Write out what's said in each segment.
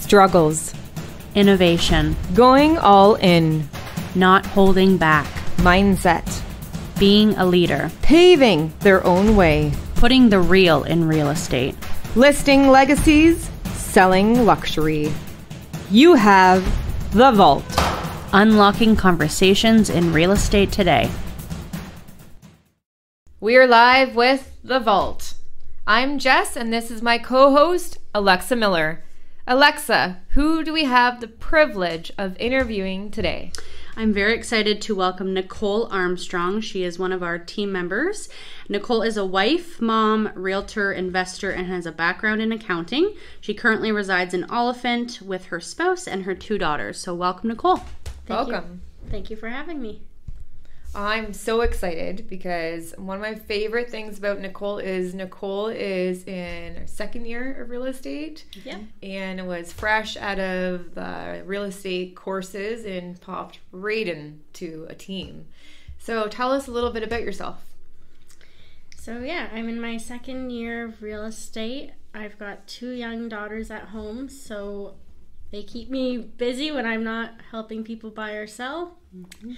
struggles, innovation, going all in, not holding back, mindset, being a leader, paving their own way, putting the real in real estate, listing legacies, selling luxury. You have The Vault. unlocking conversations in real estate today. We are live with The Vault. I'm Jess, and this is my co-host, Alexa Miller. Alexa, who do we have the privilege of interviewing today? I'm very excited to welcome Nicole Armstrong. She is one of our team members. Nicole is a wife, mom, realtor, investor, and has a background in accounting. She currently resides in Oliphant with her spouse and her 2 daughters. So welcome, Nicole. Welcome. Thank you for having me. I'm so excited because one of my favorite things about Nicole is in her second year of real estate. Yeah. And was fresh out of the real estate courses and popped right into a team. So tell us a little bit about yourself. So yeah, I'm in my second year of real estate. I've got 2 young daughters at home, so they keep me busy when I'm not helping people buy or sell. Mm-hmm.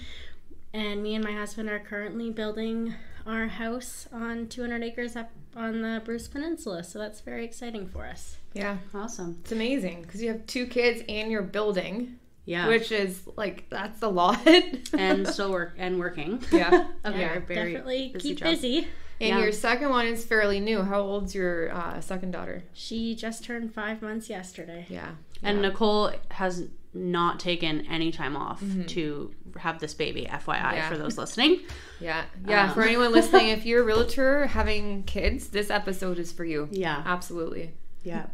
And me and my husband are currently building our house on 200 acres up on the Bruce Peninsula. So that's very exciting for us. Yeah. Awesome. It's amazing because you have 2 kids and you're building. Yeah. Which is like, that's a lot. And still working. Yeah. Yeah, very definitely busy keep job. busy. And your second one is fairly new. How old's your second daughter? She just turned 5 months yesterday. Yeah. And Nicole has not taken any time off to have this baby, FYI, for those listening. Yeah. For anyone listening, if you're a realtor having kids, this episode is for you. Yeah. Absolutely. Yeah.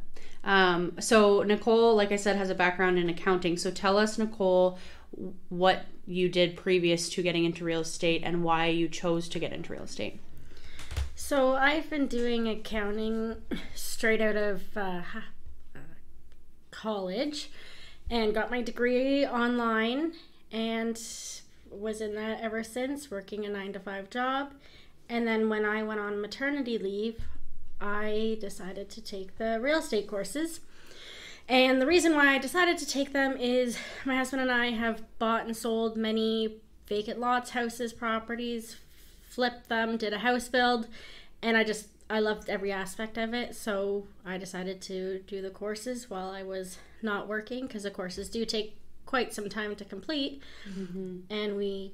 So Nicole, like I said, has a background in accounting. So tell us, Nicole, what you did previous to getting into real estate and why you chose to get into real estate. So I've been doing accounting straight out of college and got my degree online and was in that ever since, working a 9-to-5 job. And then when I went on maternity leave, I decided to take the real estate courses. And the reason why I decided to take them is my husband and I have bought and sold many vacant lots, houses, properties, flipped them, did a house build, and I loved every aspect of it. So I decided to do the courses while I was not working, because the courses do take quite some time to complete. Mm-hmm. And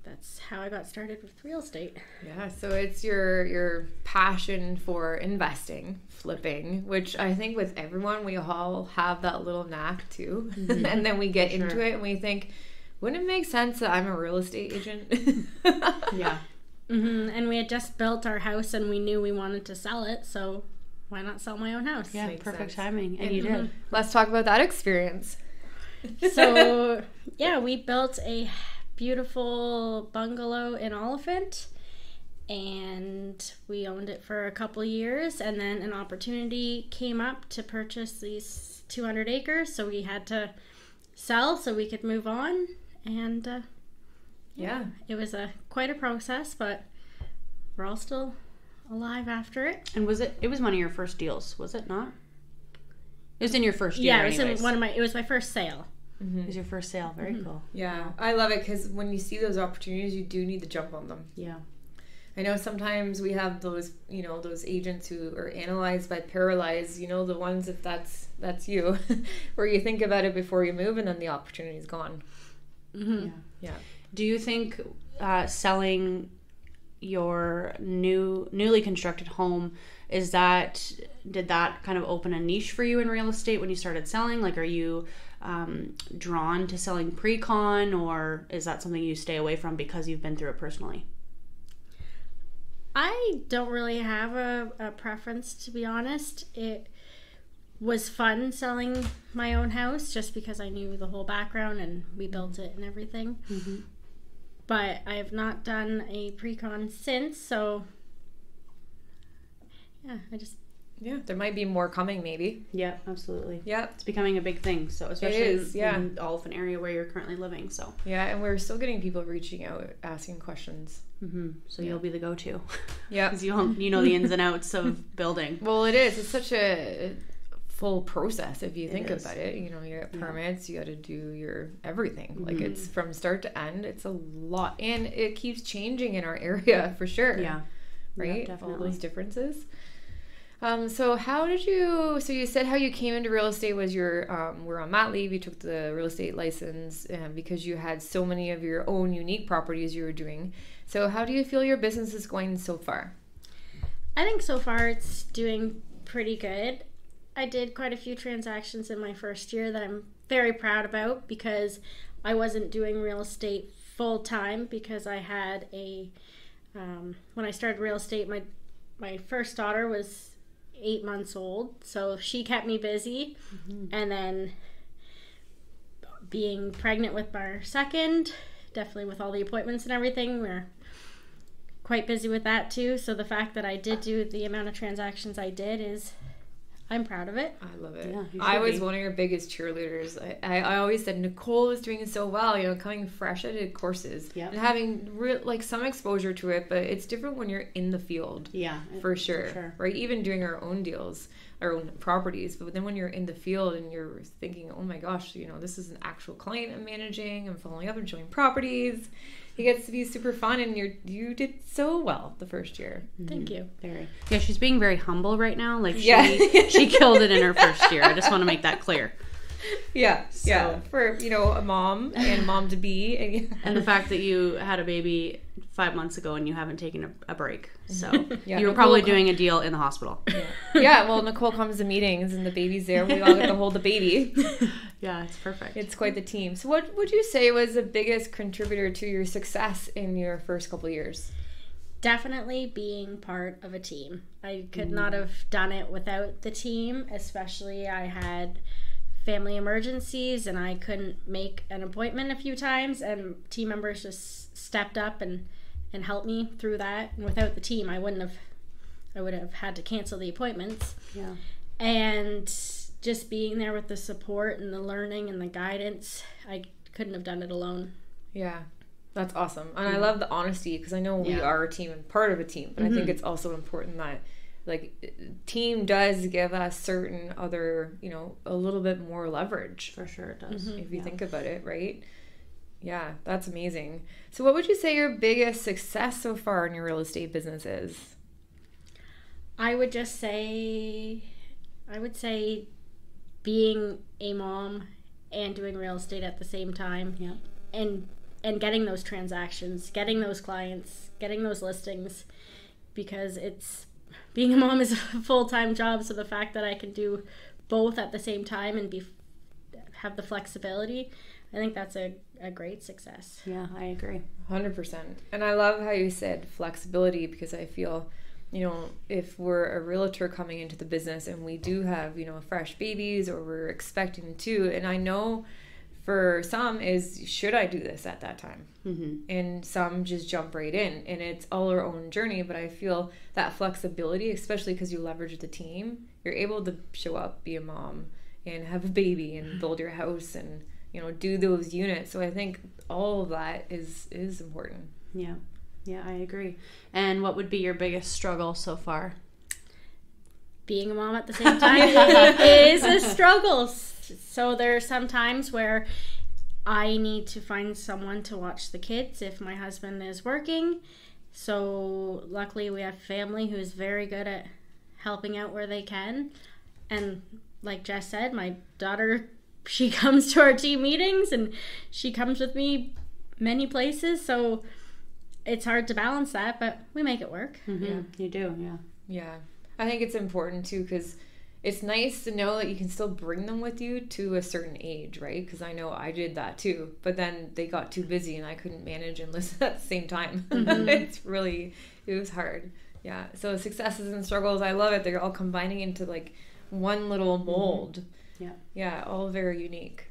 that's how I got started with real estate. Yeah, so it's your passion for investing, flipping, which I think with everyone, we all have that little knack too. Mm-hmm. And then we get into it and we think, wouldn't it make sense that I'm a real estate agent? Yeah. Mm-hmm. And we had just built our house and we knew we wanted to sell it, so why not sell my own house? Yeah, Makes perfect sense. timing. And you did. Let's talk about that experience. So, yeah, we built a beautiful bungalow in Oliphant, and we owned it for a couple years, and then an opportunity came up to purchase these 200 acres, so we had to sell so we could move on, and it was quite a process, but we're all still alive after it. And it was one of your first deals, was it not? It was in your first year. Yeah, it was my first sale. Mm-hmm. It was your first sale. Very cool. Yeah, I love it because when you see those opportunities, you do need to jump on them. Yeah. I know sometimes we have those agents who are analyzed by paralyzed, the ones, if that's you, where you think about it before you move and then the opportunity is gone. Mm-hmm. Yeah. Do you think selling your newly constructed home, did that kind of open a niche for you in real estate when you started selling? Like, are you drawn to selling pre-con, or is that something you stay away from because you've been through it personally? I don't really have a preference, to be honest. It was fun selling my own house just because I knew the whole background and we built it and everything. Mm-hmm. But I have not done a pre-con since, so yeah, there might be more coming, maybe. Yeah, absolutely. Yeah, it's becoming a big thing. So especially in the Oliphant area where you're currently living. So yeah, and we're still getting people reaching out, asking questions. Mm-hmm. So you'll be the go-to. Yeah, because you know the ins and outs of building. Well, it is. It's such a full process if you think is. about it. You know, you get permits, you got to do your everything. Like it's from start to end. It's a lot, and it keeps changing in our area for sure. Yeah, right. Yeah, All those differences. So how did you? So you said how you came into real estate was your were on mat leave. You took the real estate license because you had so many of your own unique properties you were doing. So how do you feel your business is going so far? I think so far it's doing pretty good. I did quite a few transactions in my first year that I'm very proud about because I wasn't doing real estate full time because I had when I started real estate, my first daughter was 8 months old, so she kept me busy. And then being pregnant with our second, definitely with all the appointments and everything, we're quite busy with that too. So the fact that I did do the amount of transactions I did I'm proud of it. I love it. Yeah, I was one of your biggest cheerleaders. I always said Nicole is doing so well, you know, coming fresh out of courses and having some exposure to it, but it's different when you're in the field. Yeah, for sure. Right? Even doing our own deals, our own properties, but then when you're in the field and you're thinking, oh my gosh, you know, this is an actual client I'm managing, I'm following up and showing properties. It gets to be super fun, and you did so well the first year. Thank you. Very. Yeah, she's being very humble right now. Like she killed it in her first year. I just want to make that clear. Yeah, for a mom and mom to be, and the fact that you had a baby 5 months ago and you haven't taken a break, so you were probably doing a deal in the hospital. Well, Nicole comes to meetings and the baby's there. We all get to hold the baby. Yeah, it's perfect. It's quite the team. So, what would you say was the biggest contributor to your success in your first couple of years? Definitely being part of a team. I could not have done it without the team, especially I had family emergencies and I couldn't make an appointment a few times, and team members just stepped up and helped me through that. And without the team, I would have had to cancel the appointments. Yeah. And just being there with the support and the learning and the guidance, I couldn't have done it alone. Yeah. That's awesome. And I love the honesty, because I know we are a team and part of a team, but I think it's also important that team does give us certain other, a little bit more leverage. For sure it does. If you think about it, right? Yeah, that's amazing. So what would you say your biggest success so far in your real estate business is? I would say being a mom and doing real estate at the same time. Yeah. And getting those transactions, getting those clients, getting those listings, because being a mom is a full-time job, so the fact that I can do both at the same time and have the flexibility, I think that's a great success. Yeah, I agree. 100%. And I love how you said flexibility, because I feel, if we're a realtor coming into the business and we do have, fresh babies, or we're expecting to, and I know for some is, should I do this at that time? And some just jump right in, and it's all our own journey. But I feel that flexibility, especially because you leverage the team, you're able to show up, be a mom, and have a baby, and build your house, and do those units. So I think all of that is important. Yeah, I agree. And what would be your biggest struggle so far? Being a mom at the same time is a struggle. So there are some times where I need to find someone to watch the kids if my husband is working. So luckily we have family who's very good at helping out where they can. And like Jess said, my daughter, she comes to our team meetings and she comes with me many places. So it's hard to balance that, but we make it work. Yeah, you do. Yeah. I think it's important too, because it's nice to know that you can still bring them with you to a certain age, right? Because I know I did that too, but then they got too busy and I couldn't manage and listen at the same time. It was hard. Yeah. So successes and struggles, I love it. They're all combining into one little mold. Yeah. All very unique.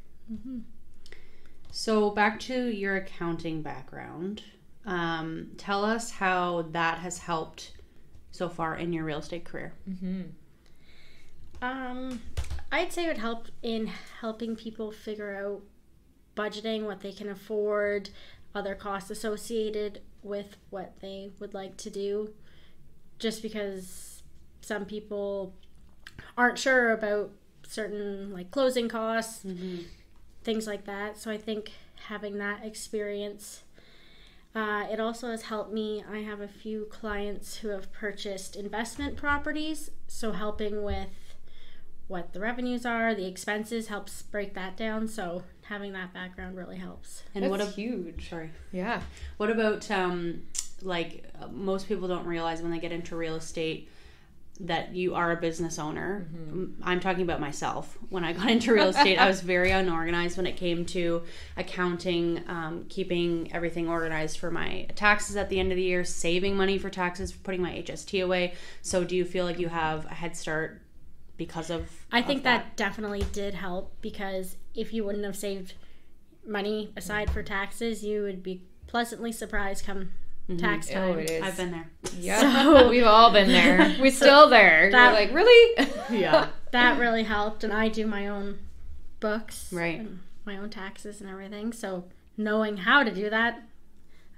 So back to your accounting background. Tell us how that has helped so far in your real estate career. I'd say it would help in helping people figure out budgeting, what they can afford, other costs associated with what they would like to do. Just because some people aren't sure about certain like closing costs, things like that. So I think having that experience, it also has helped me. I have a few clients who have purchased investment properties, so helping with what the revenues are, the expenses, helps break that down. So having that background really helps. And That's huge. Sorry. Yeah. What about most people don't realize when they get into real estate that you are a business owner. I'm talking about myself. When I got into real estate, I was very unorganized when it came to accounting, keeping everything organized for my taxes at the end of the year, saving money for taxes, putting my HST away. So do you feel like you have a head start because of I think that definitely did help, because if you wouldn't have saved money aside for taxes, you would be pleasantly surprised come tax time. Oh, it is. I've been there. Yeah. So, we've all been there. We're still there. You're like, really? Yeah. That really helped. And I do my own books. Right. And my own taxes and everything. So knowing how to do that,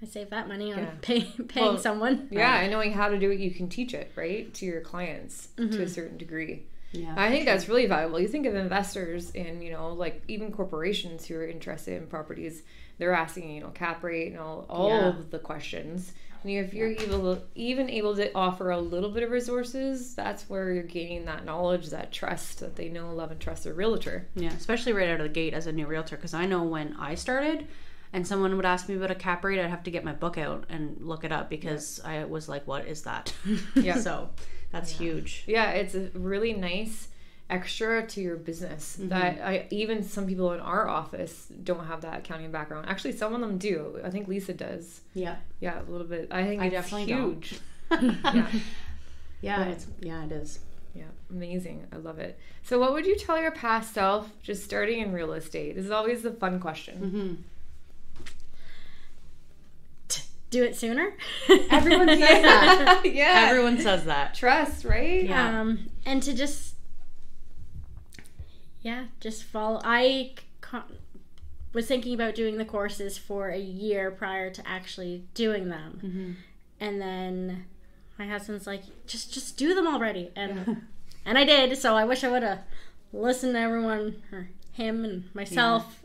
I save that money on paying someone. Yeah, and knowing how to do it, you can teach it, right, to your clients to a certain degree. Yeah. I think that's really valuable. You think of investors and, like even corporations who are interested in properties, they're asking, cap rate and all of the questions. And if you're even able to offer a little bit of resources, that's where you're gaining that knowledge, that trust that they know, love, and trust their realtor. Yeah, especially right out of the gate as a new realtor, because I know when I started and someone would ask me about a cap rate, I'd have to get my book out and look it up, because I was like, what is that? Yeah. So that's huge. Yeah, it's a really nice extra to your business that even some people in our office don't have that accounting background. Actually, some of them do. I think Lisa does. Yeah. Yeah, a little bit. I think I it's definitely huge. Yeah, it is. Yeah, amazing. I love it. So what would you tell your past self just starting in real estate? This is always the fun question. Do it sooner. Everyone says that. Yeah. Everyone says that. Trust, right? Yeah. And to just follow. I was thinking about doing the courses for a year prior to actually doing them. And then my husband's like, just do them already. And and I did. So I wish I would have listened to everyone, or him and myself,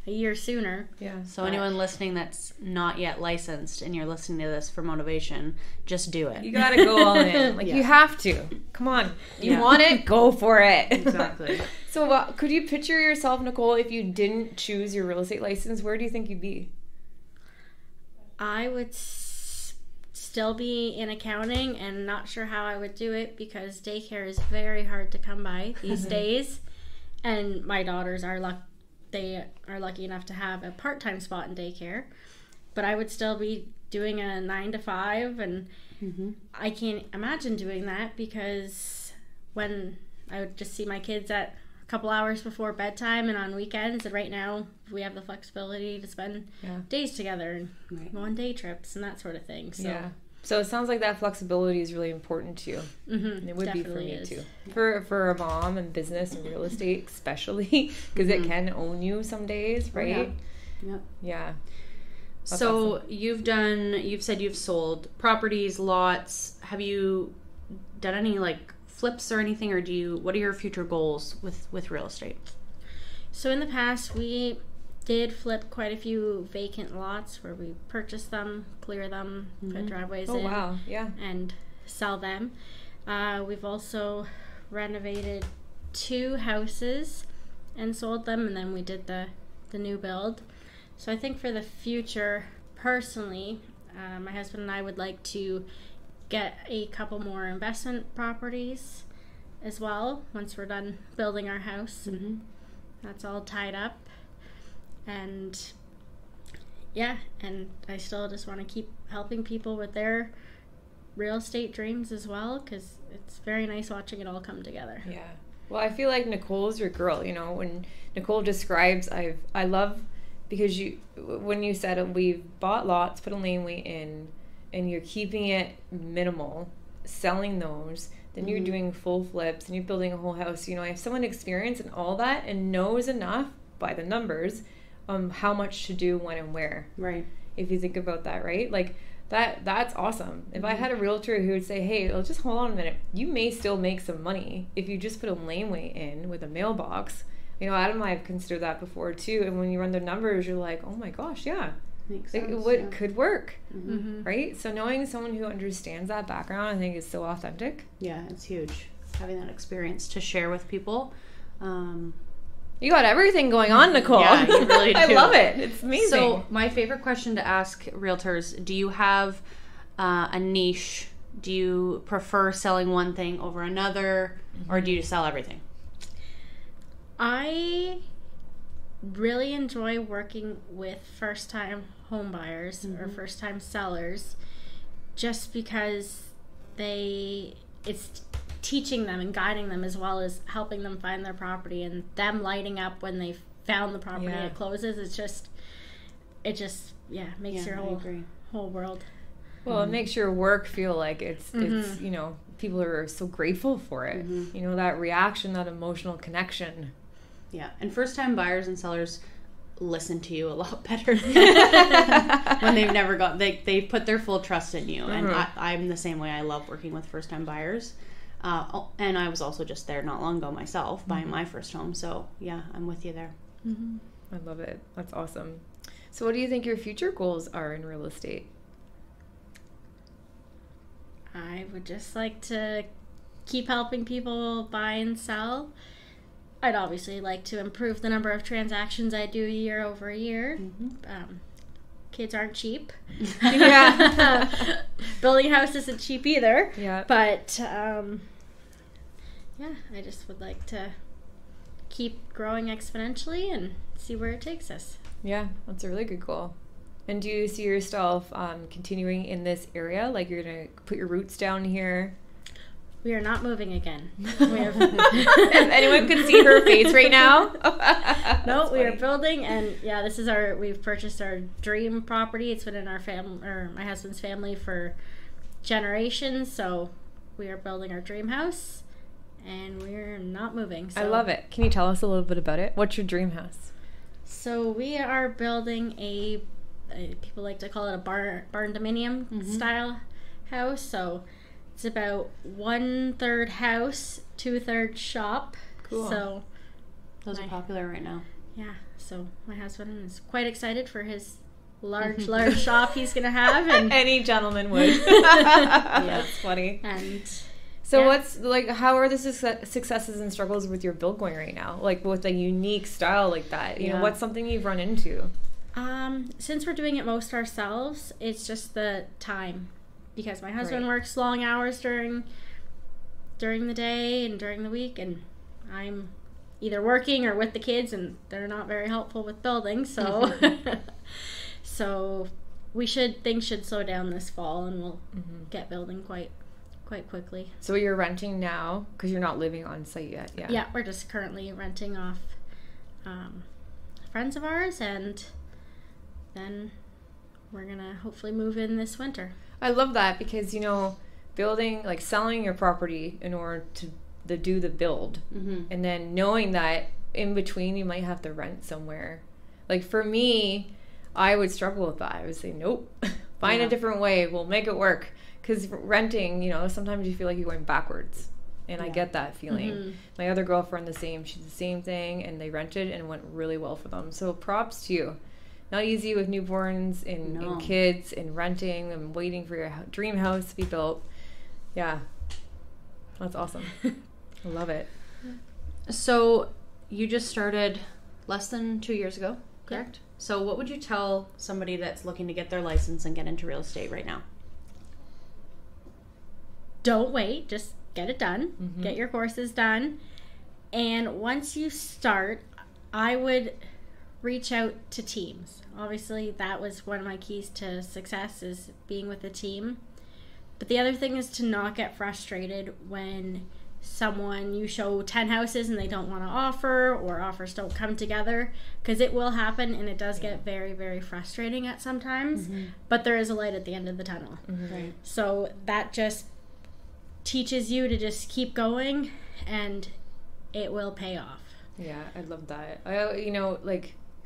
a year sooner. Yeah. So anyone listening that's not yet licensed and you're listening to this for motivation, just do it. You gotta go all in. You have to. Come on. You want it? Go for it. Exactly. So could you picture yourself, Nicole, if you didn't choose your real estate license? Where do you think you'd be? I would still be in accounting, and not sure how I would do it, because daycare is very hard to come by these days. And my daughters are lucky enough to have a part-time spot in daycare, but I would still be doing a 9 to 5, and I can't imagine doing that, because when I would just see my kids at a couple hours before bedtime and on weekends, and right now we have the flexibility to spend days together and go on day trips and that sort of thing. So it sounds like that flexibility is really important to you. And it would Definitely be for me is. too. For a mom in business and real estate especially, because it can own you some days, right? Yeah. That's so awesome. you've said you've sold properties, lots. Have you done any flips or anything, or what are your future goals with real estate? So in the past, we did flip quite a few vacant lots where we purchase them, clear them, put driveways in. Oh, wow. Yeah. And sell them. We've also renovated 2 houses and sold them, and then we did the new build. So I think for the future, personally, my husband and I would like to get a couple more investment properties as well once we're done building our house. And that's all tied up. And and I still just want to keep helping people with their real estate dreams as well, because it's very nice watching it all come together. Yeah. Well, I feel like Nicole's your girl. When Nicole describes, I love, because when you said we've bought lots, put a laneway in, and you're keeping it minimal, selling those, then you're doing full flips and you're building a whole house. If someone experienced and all that and knows enough by the numbers how much to do, when and where. Right. If you think about that, right? That's awesome. If I had a realtor who would say, hey, well, just hold on a minute, you may still make some money if you just put a laneway in with a mailbox. You know, Adam and I have considered that before too, and when you run the numbers, you're like, oh my gosh, yeah, Makes sense, it could work, right? So knowing someone who understands that background, I think, is so authentic. Yeah, it's huge, having that experience to share with people. You got everything going on, Nicole. Yeah, you really do. I love it. It's amazing. So my favorite question to ask realtors, do you have a niche? Do you prefer selling one thing over another, or do you sell everything? I really enjoy working with first-time home buyers or first-time sellers, just because it's teaching them and guiding them, as well as helping them find their property, and them lighting up when they've found the property and it closes. It just makes your whole world. Well, it makes your work feel like it's you know, people are so grateful for it. You know, that reaction, that emotional connection. Yeah, and first-time buyers and sellers listen to you a lot better when they've never got they put their full trust in you. And I'm the same way. I love working with first-time buyers. And I was also just there not long ago myself, buying my first home. So yeah, I'm with you there. I love it. That's awesome. So what do you think your future goals are in real estate? I would just like to keep helping people buy and sell. I'd obviously like to improve the number of transactions I do year over year. Kids aren't cheap. Building a house isn't cheap either. Yeah. But I just would like to keep growing exponentially and see where it takes us. Yeah, that's a really good goal. And do you see yourself continuing in this area? Like, you're going to put your roots down here? We are not moving again. If anyone could see her face right now. No, we are building, and we've purchased our dream property. It's been in our family, or my husband's family, for generations. So we are building our dream house, and we're not moving. So. I love it. Can you tell us a little bit about it? What's your dream house? So we are building people like to call it a barn dominium style house. So it's about 1/3 house, 2/3 shop. Cool. So those are popular right now. Yeah. So my husband is quite excited for his large shop he's gonna have, and any gentleman would. That's funny. And so what's like? How are the successes and struggles with your build going right now? Like with a unique style like that, you know, what's something you've run into? Since we're doing it most ourselves, it's just the time. Because my husband works long hours during the day and during the week, and I'm either working or with the kids, and they're not very helpful with building. So, so things should slow down this fall, and we'll get building quite quickly. So you're renting now because you're not living on site yet. Yeah, we're just currently renting off friends of ours, and then we're gonna hopefully move in this winter. I love that because, you know, selling your property in order to do the build, and then knowing that in between you might have to rent somewhere. Like for me, I would struggle with that. I would say, nope, find a different way. We'll make it work. Because renting, you know, sometimes you feel like you're going backwards. And I get that feeling. My other girlfriend, she's the same thing, and they rented and it went really well for them. So props to you. Not easy with newborns and kids and renting and waiting for your dream house to be built. Yeah. That's awesome. I love it. So you just started less than 2 years ago, correct? Yeah. So what would you tell somebody that's looking to get their license and get into real estate right now? Don't wait. Just get it done. Get your courses done. And once you start, I would reach out to teams. Obviously, that was one of my keys to success, is being with a team. But the other thing is to not get frustrated when you show 10 houses and they don't want to offer, or offers don't come together, because it will happen, and it does get very, very frustrating at sometimes. But there is a light at the end of the tunnel. Right. So that just teaches you to just keep going, and it will pay off. Yeah, I love that.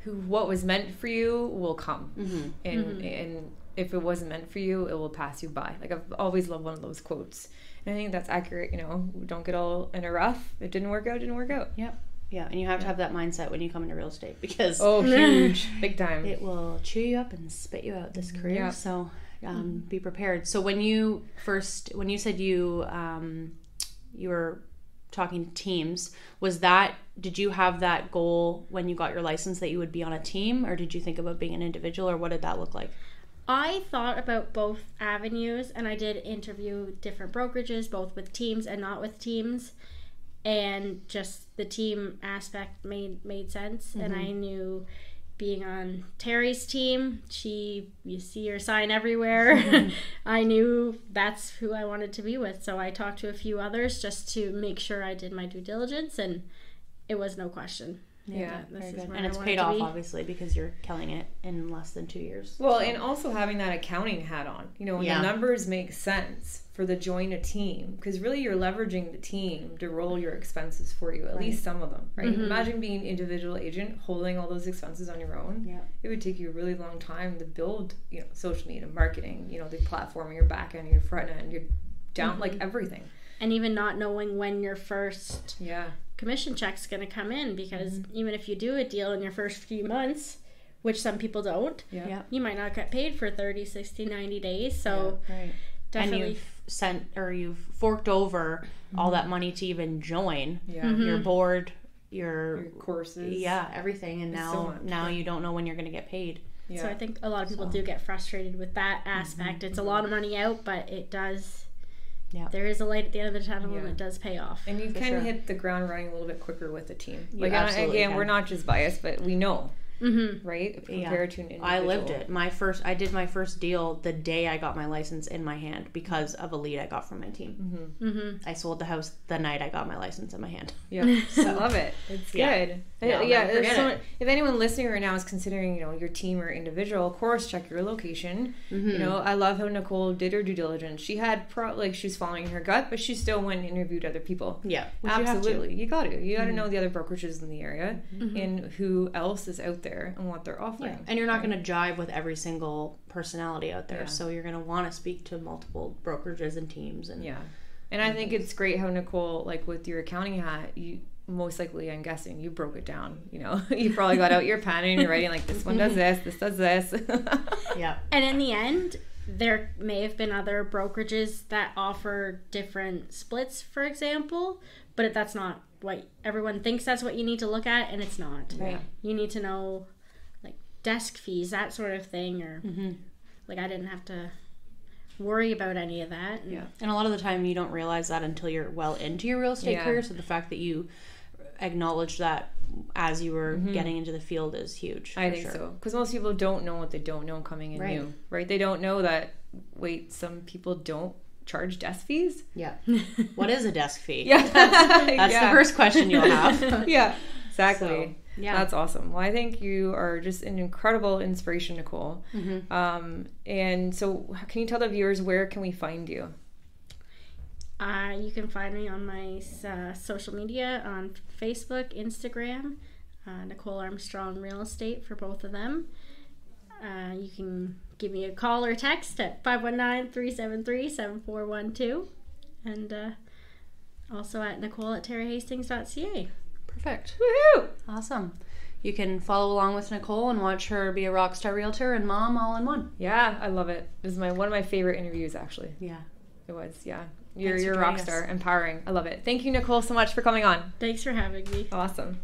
what was meant for you will come. And if it wasn't meant for you, it will pass you by. Like, I've always loved one of those quotes. And I think that's accurate, don't get all in a rough. It didn't work out, Yep. Yeah, and you have to have that mindset when you come into real estate, because huge, big time. It will chew you up and spit you out, this career. Yeah. So be prepared. So when you said you were talking to teams, did you have that goal when you got your license that you would be on a team, or did you think about being an individual, or what did that look like? I thought about both avenues, and I did interview different brokerages, both with teams and not with teams. And just the team aspect made sense. And I knew being on Terry's team, you see her sign everywhere. I knew that's who I wanted to be with. So I talked to a few others just to make sure I did my due diligence, and it was no question. Yeah, very good. And it's paid off, obviously, because you're killing it in less than 2 years. Well, and also having that accounting hat on, and the numbers make sense for the join a team, because really you're leveraging the team to roll your expenses for you, at least some of them, right? Imagine being an individual agent holding all those expenses on your own. Yeah. It would take you a really long time to build, social media, marketing, the platform, your back end, your front end, your down, like everything. And even not knowing when your first commission check's going to come in, because even if you do a deal in your first few months, which some people don't, you might not get paid for 30, 60, 90 days. So definitely. And you've forked over all that money to even join your board, your courses, everything, and now you don't know when you're going to get paid. So I think a lot of people do get frustrated with that aspect. It's a lot of money out, but it does. Yeah, there is a light at the end of the tunnel, and it does pay off. And you can hit the ground running a little bit quicker with the team. Like, again, we're not just biased, but we know. Right? Compared to an individual. I lived it. I did my first deal the day I got my license in my hand because of a lead I got from my team. I sold the house the night I got my license in my hand. Yeah, so, I love it. It's good. If anyone listening right now is considering, your team or individual, of course, check your location. I love how Nicole did her due diligence. She had she was following her gut, but she still went and interviewed other people. Yeah, absolutely. You got to know the other brokerages in the area and who else is out there and what they're offering. And you're not going to jive with every single personality out there, so you're going to want to speak to multiple brokerages and teams. And I think it's great how Nicole, like with your accounting hat, you most likely, I'm guessing, you broke it down. You probably got out your pen and you're writing like, this one does this does this. And in the end, there may have been other brokerages that offer different splits, for example, but that's not what everyone thinks that's what you need to look at, and it's not. Right. You need to know like desk fees, that sort of thing, or like I didn't have to worry about any of that. And a lot of the time you don't realize that until you're well into your real estate career, so the fact that you acknowledge that as you were getting into the field is huge. I think so, because most people don't know what they don't know coming in new, right? They don't know that some people don't charge desk fees. What is a desk fee? That's the first question you'll have. Exactly. So, that's awesome. Well, I think you are just an incredible inspiration, Nicole. And so can you tell the viewers, where can we find you? You can find me on my social media on Facebook, Instagram, Nicole Armstrong Real Estate for both of them. You can give me a call or text at 519-373-7412, and also at nicole@terryhastings.ca. Perfect. Woohoo! Awesome. You can follow along with Nicole and watch her be a rock star realtor and mom all in one. Yeah, I love it. This is one of my favorite interviews, actually. It was. You're a rock star, empowering. I love it. Thank you, Nicole, so much for coming on. Thanks for having me. Awesome.